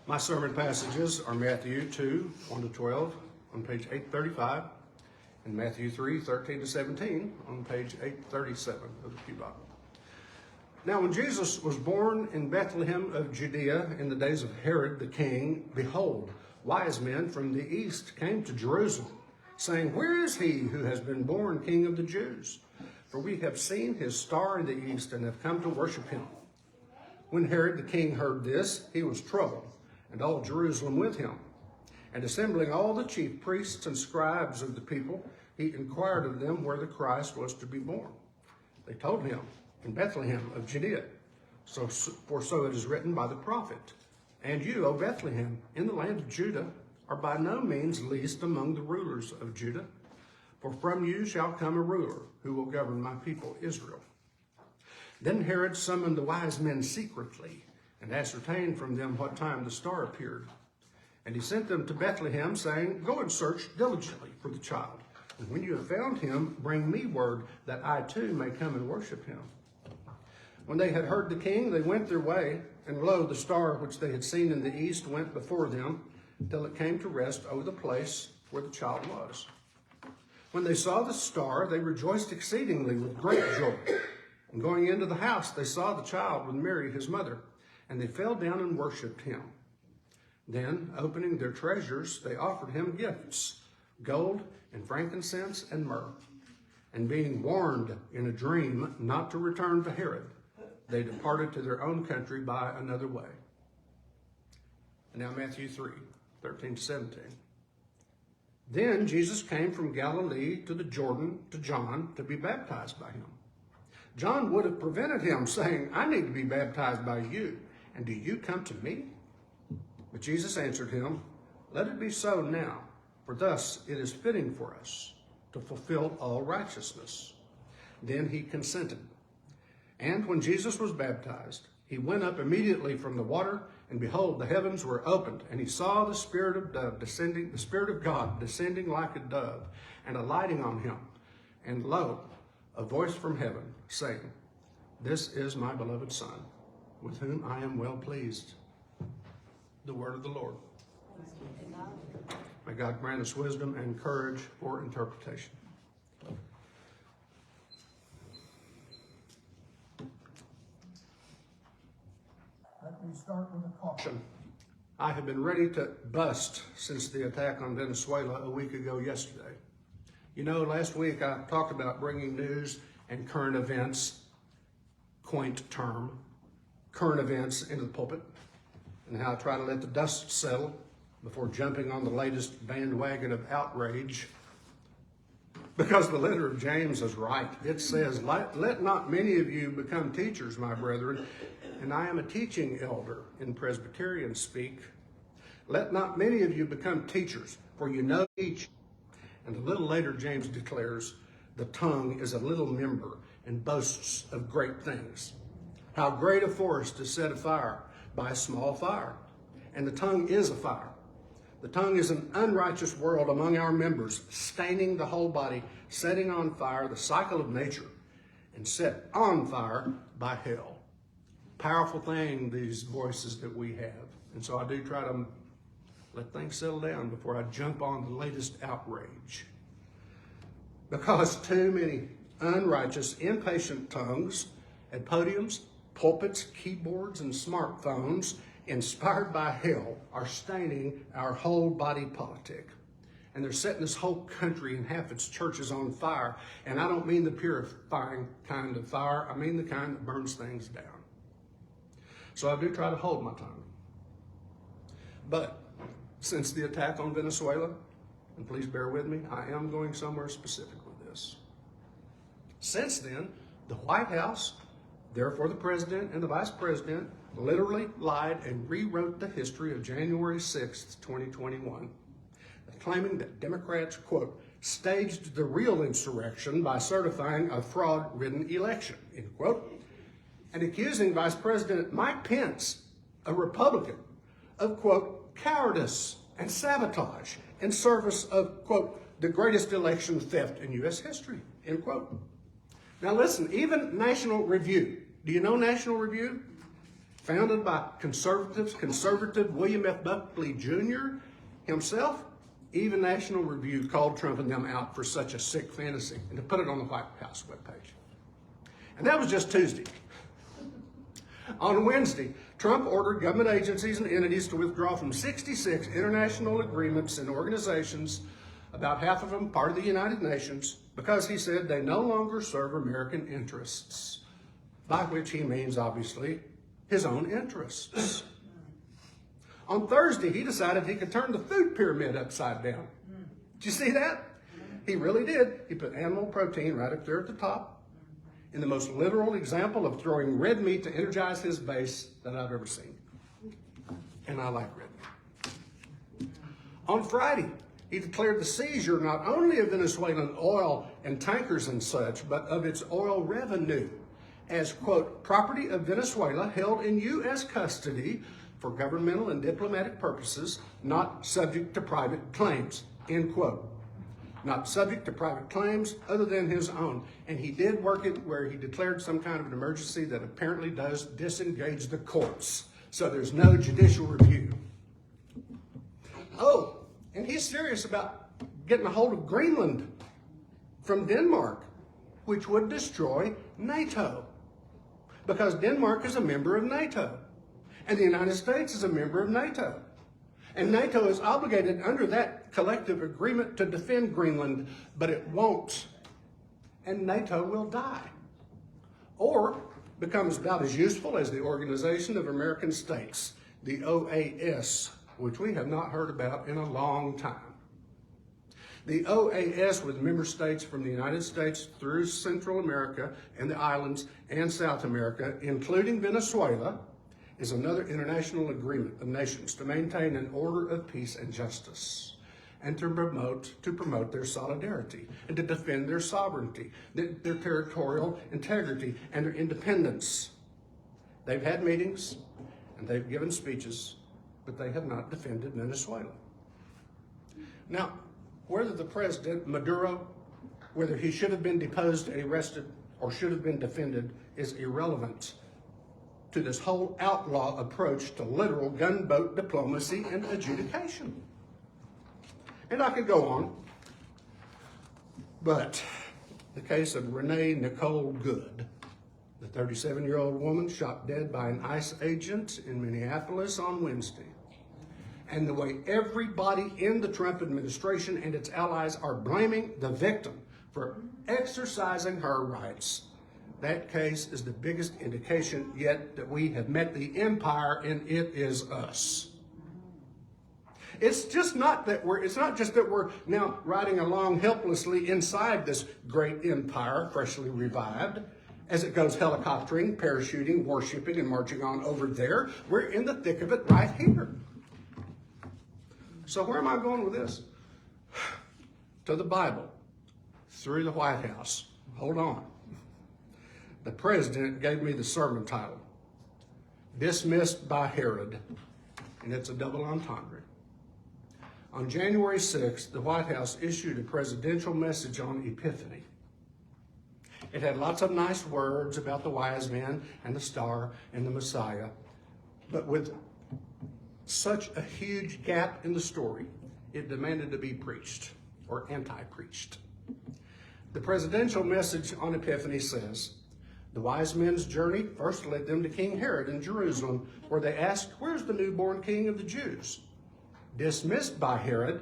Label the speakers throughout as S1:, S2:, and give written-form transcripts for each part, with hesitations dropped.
S1: My sermon passages are Matthew 2, 1-12 on page 835, and Matthew 3, 13-17 on page 837 of the Pew Bible. Now when Jesus was born in Bethlehem of Judea in the days of Herod the king, behold, wise men from the east came to Jerusalem, saying, Where is he who has been born King of the Jews? For we have seen his star in the east and have come to worship him. When Herod the king heard this, he was troubled, and all Jerusalem with him. And assembling all the chief priests and scribes of the people, he inquired of them where the Christ was to be born. They told him, in Bethlehem of Judea. For so it is written by the prophet, And you, O Bethlehem, in the land of Judah, are by no means least among the rulers of Judah. For from you shall come a ruler who will govern my people Israel. Then Herod summoned the wise men secretly, and ascertained from them what time the star appeared. And he sent them to Bethlehem, saying, Go and search diligently for the child. And when you have found him, bring me word, that I too may come and worship him. When they had heard the king, they went their way, and lo, the star which they had seen in the east went before them, till it came to rest over the place where the child was. When they saw the star, they rejoiced exceedingly with great joy. And going into the house, they saw the child with Mary, his mother, and they fell down and worshipped him. Then, opening their treasures, they offered him gifts, gold and frankincense and myrrh. And being warned in a dream not to return to Herod, they departed to their own country by another way. And now Matthew 3, 13-17. Then Jesus came from Galilee to the Jordan to John to be baptized by him. John would have prevented him, saying, I need to be baptized by you, and do you come to me? But Jesus answered him, Let it be so now, for thus it is fitting for us to fulfill all righteousness. Then he consented. And when Jesus was baptized, he went up immediately from the water, and behold, the heavens were opened, and he saw the Spirit of God descending like a dove, and alighting on him. And lo, a voice from heaven, saying, This is my beloved Son, with whom I am well pleased. The word of the Lord. May God grant us wisdom and courage for interpretation. Let me start with a caution. I have been ready to bust since the attack on Venezuela a week ago yesterday. You know, last week I talked about bringing news and current events, quaint term, current events into the pulpit, and how I try to let the dust settle before jumping on the latest bandwagon of outrage. Because the letter of James is right. It says, Let not many of you become teachers, my brethren, and I am a teaching elder in Presbyterian speak. Let not many of you become teachers, for you know each. And a little later, James declares, the tongue is a little member and boasts of great things. How great a forest is set afire by a small fire. And the tongue is a fire. The tongue is an unrighteous world among our members, staining the whole body, setting on fire the cycle of nature, and set on fire by hell. Powerful thing, these voices that we have. And so I do try to let things settle down before I jump on the latest outrage. Because too many unrighteous, impatient tongues at podiums, pulpits, keyboards, and smartphones, inspired by hell, are staining our whole body politic. And they're setting this whole country and half its churches on fire. And I don't mean the purifying kind of fire. I mean the kind that burns things down. So I do try to hold my tongue. But since the attack on Venezuela, and please bear with me, I am going somewhere specific with this. Since then, the White House, therefore the President and the Vice President, literally lied and rewrote the history of January 6th, 2021, claiming that Democrats, quote, staged the real insurrection by certifying a fraud-ridden election, end quote, and accusing Vice President Mike Pence, a Republican, of, quote, cowardice and sabotage in service of, quote, the greatest election theft in U.S. history, end quote. Now listen, even National Review, do you know National Review? founded by conservative William F. Buckley Jr. himself. Even National Review called Trump and them out for such a sick fantasy and to put it on the White House webpage. And that was just Tuesday. On Wednesday, Trump ordered government agencies and entities to withdraw from 66 international agreements and organizations, about half of them part of the United Nations, because he said they no longer serve American interests, by which he means, obviously, his own interests. On Thursday, he decided he could turn the food pyramid upside down. Did you see that? He really did. He put animal protein right up there at the top, in the most literal example of throwing red meat to energize his base that I've ever seen. And I like red meat. On Friday, he declared the seizure not only of Venezuelan oil and tankers and such, but of its oil revenue as, quote, property of Venezuela held in U.S. custody for governmental and diplomatic purposes, not subject to private claims, end quote. Not subject to private claims other than his own. And he did work it where he declared some kind of an emergency that apparently does disengage the courts. So there's no judicial review. Oh, and he's serious about getting a hold of Greenland from Denmark, which would destroy NATO. Because Denmark is a member of NATO. And the United States is a member of NATO. And NATO is obligated under that collective agreement to defend Greenland, but it won't. And NATO will die. Or becomes about as useful as the Organization of American States, the OAS, which we have not heard about in a long time. The OAS, with member states from the United States through Central America and the islands and South America, including Venezuela, is another international agreement of nations to maintain an order of peace and justice, and to promote their solidarity, and to defend their sovereignty, their territorial integrity, and their independence. They've had meetings, and they've given speeches, but they have not defended Venezuela. Now, whether the president, Maduro, whether he should have been deposed and arrested or should have been defended is irrelevant to this whole outlaw approach to literal gunboat diplomacy and adjudication. And I could go on, but the case of Renee Nicole Good, the 37-year-old woman shot dead by an ICE agent in Minneapolis on Wednesday, and the way everybody in the Trump administration and its allies are blaming the victim for exercising her rights. That case is the biggest indication yet that we have met the empire, and it is us. It's not just that we're now riding along helplessly inside this great empire, freshly revived, as it goes helicoptering, parachuting, warshipping, and marching on over there. We're in the thick of it right here. So where am I going with this? To the Bible, through the White House. Hold on. The president gave me the sermon title, Dismissed by Herod, and it's a double entendre. On January 6th, the White House issued a presidential message on Epiphany. It had lots of nice words about the wise men and the star and the Messiah, but with such a huge gap in the story, it demanded to be preached or anti-preached. The presidential message on Epiphany says, the wise men's journey first led them to King Herod in Jerusalem, where they asked, where's the newborn king of the Jews? Dismissed by Herod,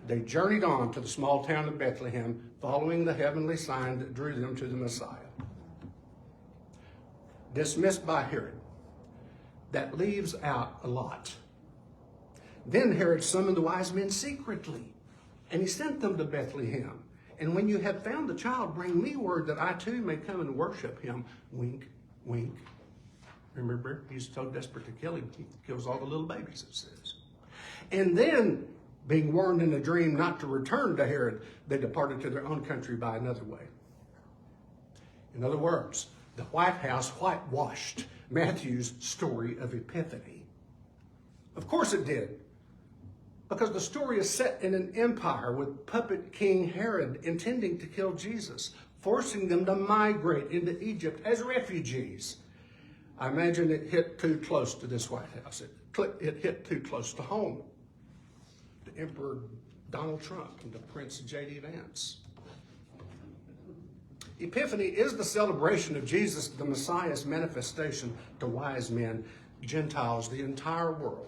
S1: they journeyed on to the small town of Bethlehem, following the heavenly sign that drew them to the Messiah. Dismissed by Herod. That leaves out a lot. Then Herod summoned the wise men secretly, and he sent them to Bethlehem. And when you have found the child, bring me word that I too may come and worship him. Wink, wink. Remember, he's so desperate to kill him, he kills all the little babies, it says. And then, being warned in a dream not to return to Herod, they departed to their own country by another way. In other words, the White House whitewashed Matthew's story of Epiphany. Of course it did, because the story is set in an empire with puppet King Herod intending to kill Jesus, forcing them to migrate into Egypt as refugees. I imagine it hit too close to this White House. It hit too close to home. To Emperor Donald Trump and to Prince J.D. Vance. Epiphany is the celebration of Jesus, the Messiah's manifestation to wise men, Gentiles, the entire world.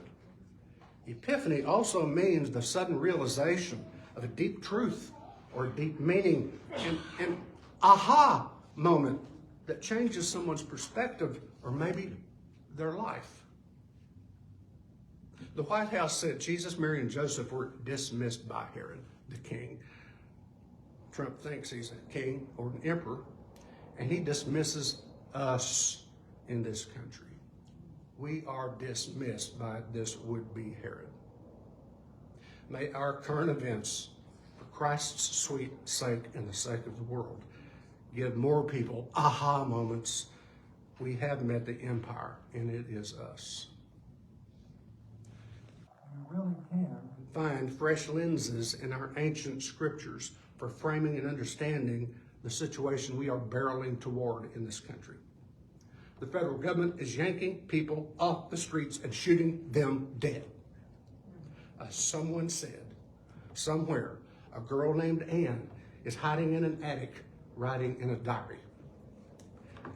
S1: Epiphany also means the sudden realization of a deep truth or a deep meaning, an aha moment that changes someone's perspective or maybe their life. The White House said Jesus, Mary, and Joseph were dismissed by Herod, the king. Trump thinks he's a king or an emperor, and he dismisses us in this country. We are dismissed by this would-be Herod. May our current events, for Christ's sweet sake and the sake of the world, give more people aha moments. We have met the empire, and it is us.
S2: You really can
S1: find fresh lenses in our ancient scriptures for framing and understanding the situation we are barreling toward in this country. The federal government is yanking people off the streets and shooting them dead. As someone said, somewhere, a girl named Anne is hiding in an attic, writing in a diary.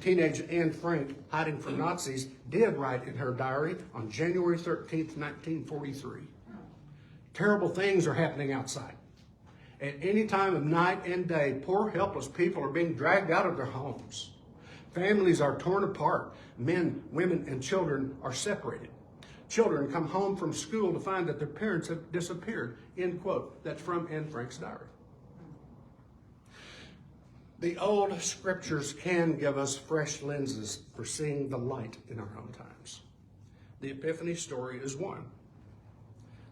S1: Teenage Anne Frank, hiding from Nazis, did write in her diary on January 13th, 1943. Terrible things are happening outside. At any time of night and day, poor helpless people are being dragged out of their homes. Families are torn apart. Men, women, and children are separated. Children come home from school to find that their parents have disappeared. End quote. That's from Anne Frank's diary. The old scriptures can give us fresh lenses for seeing the light in our own times. The Epiphany story is one.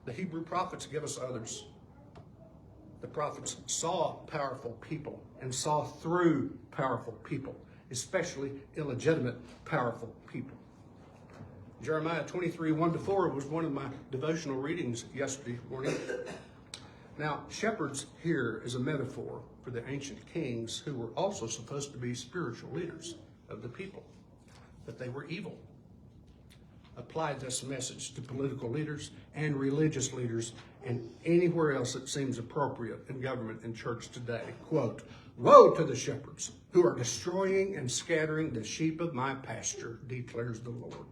S1: The Hebrew prophets give us others. The prophets saw powerful people and saw through powerful people, especially illegitimate powerful people. Jeremiah 23, 1-4 was one of my devotional readings yesterday morning. Now, shepherds here is a metaphor for the ancient kings who were also supposed to be spiritual leaders of the people, but they were evil. Apply this message to political leaders and religious leaders and anywhere else it seems appropriate in government and church today. Quote, "Woe to the shepherds who are destroying and scattering the sheep of my pasture, declares the Lord.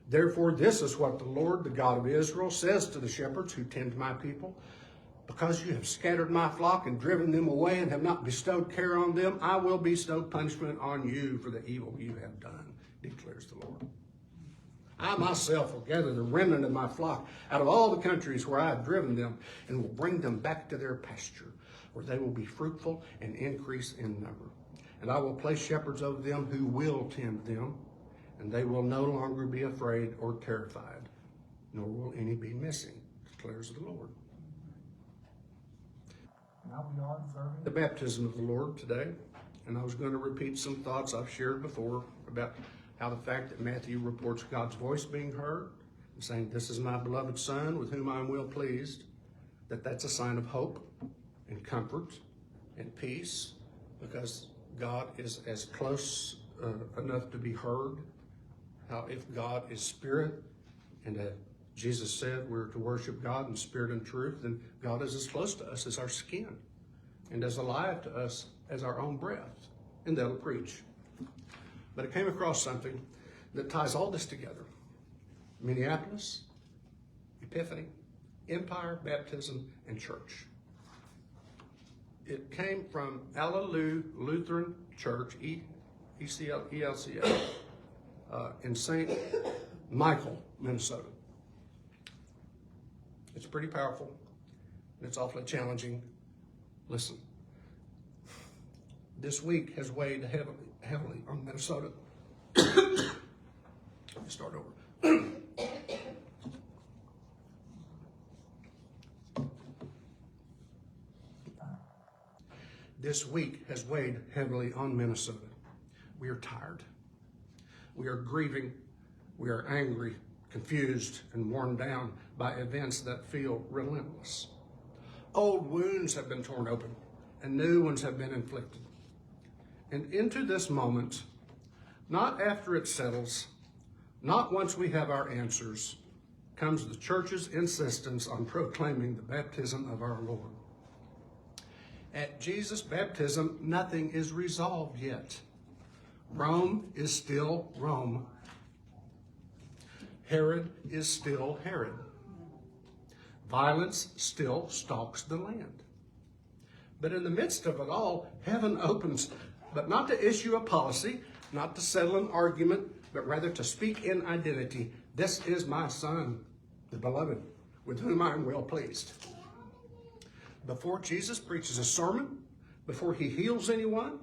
S1: Therefore, this is what the Lord, the God of Israel, says to the shepherds who tend my people. Because you have scattered my flock and driven them away and have not bestowed care on them, I will bestow punishment on you for the evil you have done, declares the Lord. I myself will gather the remnant of my flock out of all the countries where I have driven them and will bring them back to their pasture, where they will be fruitful and increase in number. And I will place shepherds over them who will tend them, and they will no longer be afraid or terrified, nor will any be missing, declares the Lord."
S2: Now we are observing
S1: The baptism of the Lord today, and I was going to repeat some thoughts I've shared before about how the fact that Matthew reports God's voice being heard and saying, "This is my beloved Son with whom I am well pleased," that's a sign of hope and comfort and peace, because God is as close enough to be heard. How if God is spirit, and Jesus said we're to worship God in spirit and truth, then God is as close to us as our skin and as alive to us as our own breath. And that'll preach. But I came across something that ties all this together. Minneapolis, Epiphany, Empire, Baptism, and Church. It came from Alleluia Lutheran Church, ELCA, in St. Michael, Minnesota. It's pretty powerful, and it's awfully challenging. Listen, this week has weighed heavily on Minnesota. Let me start over. This week has weighed heavily on Minnesota. We are tired. We are grieving. We are angry, confused, and worn down by events that feel relentless. Old wounds have been torn open, and new ones have been inflicted. And into this moment, Not after it settles, not once we have our answers, comes the church's insistence on proclaiming the baptism of our Lord. At Jesus' baptism, nothing is resolved yet. Rome is still Rome. Herod is still Herod. Violence still stalks the land. But in the midst of it all, heaven opens, but not to issue a policy, not to settle an argument, but rather to speak in identity. This is my Son, the beloved, with whom I am well pleased. Before Jesus preaches a sermon, before he heals anyone,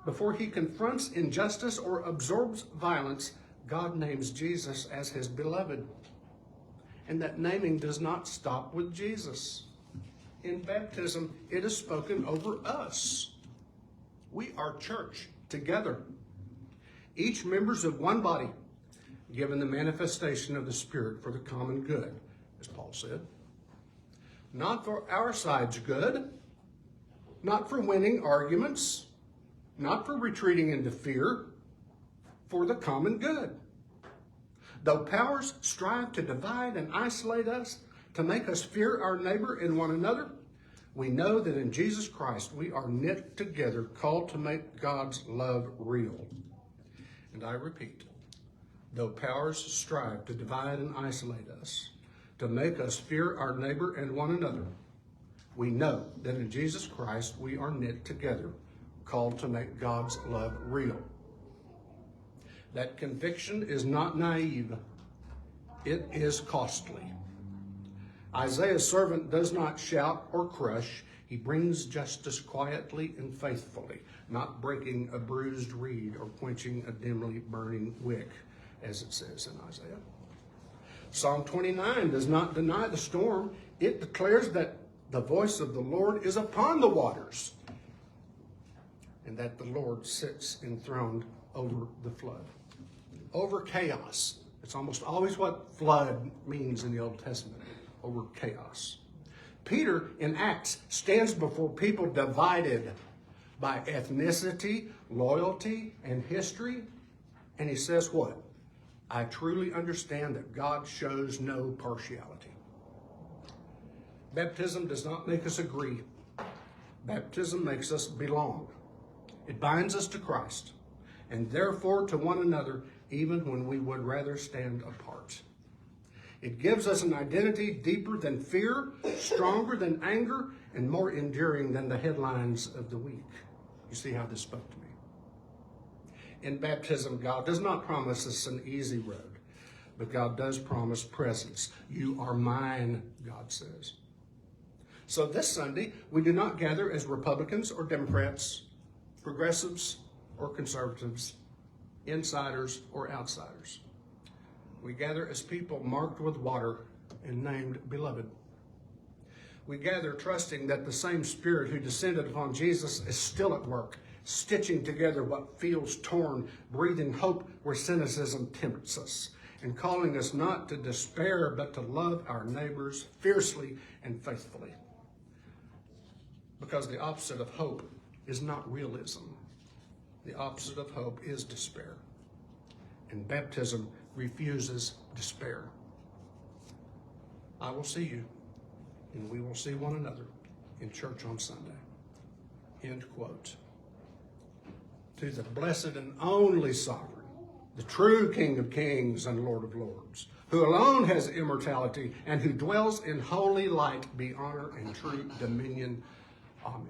S1: before he confronts injustice or absorbs violence, God names Jesus as his beloved. And that naming does not stop with Jesus. In baptism, it is spoken over us. We are church together, each members of one body, given the manifestation of the Spirit for the common good, as Paul said. Not for our side's good, not for winning arguments, not for retreating into fear, for the common good. Though powers strive to divide and isolate us, to make us fear our neighbor and one another, we know that in Jesus Christ we are knit together, called to make God's love real. And I repeat, though powers strive to divide and isolate us, to make us fear our neighbor and one another, we know that in Jesus Christ we are knit together, called to make God's love real. That conviction is not naive. It is costly. Isaiah's servant does not shout or crush. He brings justice quietly and faithfully, not breaking a bruised reed or quenching a dimly burning wick, as it says in Isaiah. Psalm 29 does not deny the storm. It declares that the voice of the Lord is upon the waters, and that the Lord sits enthroned over the flood. Over chaos. It's almost always what flood means in the Old Testament. Over chaos. Peter in Acts stands before people divided by ethnicity, loyalty, and history. And he says what? I truly understand that God shows no partiality. Baptism does not make us agree. Baptism makes us belong. It binds us to Christ, and therefore to one another, even when we would rather stand apart. It gives us an identity deeper than fear, stronger than anger, and more enduring than the headlines of the week. You see how this spoke to me? In baptism, God does not promise us an easy road, but God does promise presence. You are mine, God says. So this Sunday, we do not gather as Republicans or Democrats, progressives or conservatives, insiders or outsiders. We gather as people marked with water and named beloved. We gather trusting that the same Spirit who descended upon Jesus is still at work, stitching together what feels torn, breathing hope where cynicism tempts us, and calling us not to despair, but to love our neighbors fiercely and faithfully. Because the opposite of hope is not realism. The opposite of hope is despair. And baptism refuses despair. I will see you, and we will see one another in church on Sunday. End quote. To the blessed and only sovereign, the true King of kings and Lord of lords, who alone has immortality and who dwells in holy light, be honor and true dominion. Amen.